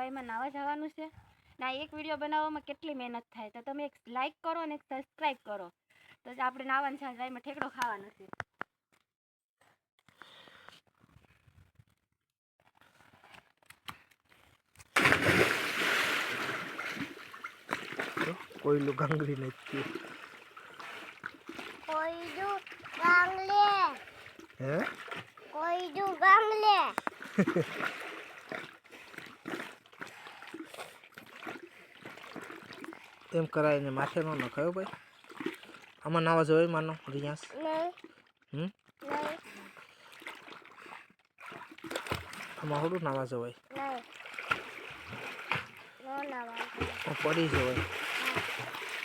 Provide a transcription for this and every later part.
એમાં નાવા જવાનું છે ને આ એક વિડીયો બનાવવામાં કેટલી મહેનત થાય તો તમે એક લાઈક કરો અને એક સબસ્ક્રાઈબ કરો તો આપણે નાવાનું છે એમાં ઠેકડો ખાવાનો છે કોઈલું ગાંગડી નથી કોઈલું ગાંગલે હે કોઈલું ગાંગલે એમ કરાય ને માથે નો નખાયો ભાઈ આમાં નાવા જોઈએ માનો રિયાસ નહીં આમાં થોડું નાવા જવાય નહીં નો નાવા પડી જવાય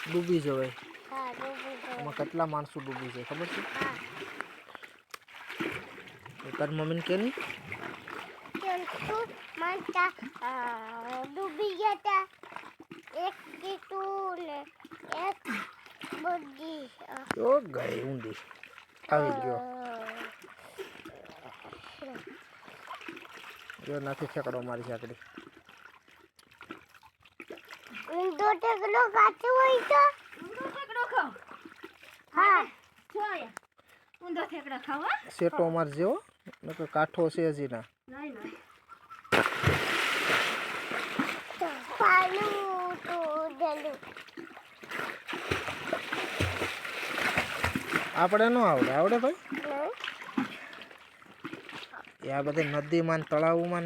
ડૂબી જવાય હા ડૂબી ગયો આમાં કેટલા માણસો ડૂબી જાય ખબર છે હા તાર મમ્મીને કે નહીં કેમ તું માનતા ડૂબી ગયા તા એક કીટું ને એક બુદ્ધિ તો ગઈ ઊંડી આવી ગયો જો નાથી ઠેકડો મારી સાકડી ઊંધો ટેકલો કાચો હોય તો ઊંધો ઠેકડો ખાવ હા જોયા ઊંધો ઠેકડો ખાવ સેટો માર જેવો નકર કાઠો છે હજી ના નહીં નહીં પાલું તો જલું આપણે નો આવડે આવડે ભાઈ નહીં એ આ બધે નદીમાં ને તળાવમાં